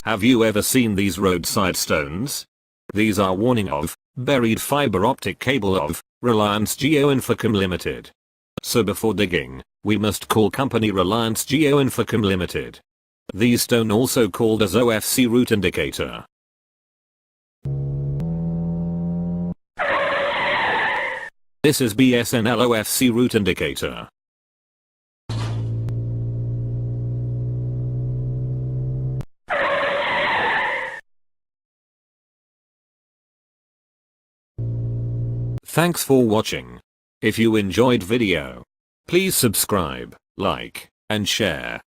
Have you ever seen these roadside stones? These are warning of buried fiber optic cable of Reliance Jio Infocomm Limited. So before digging, we must call company Reliance Jio Infocomm Limited. These stone also called as OFC Route Indicator. This is BSNL OFC Route Indicator. Thanks for watching. If you enjoyed video, please subscribe, like, and share.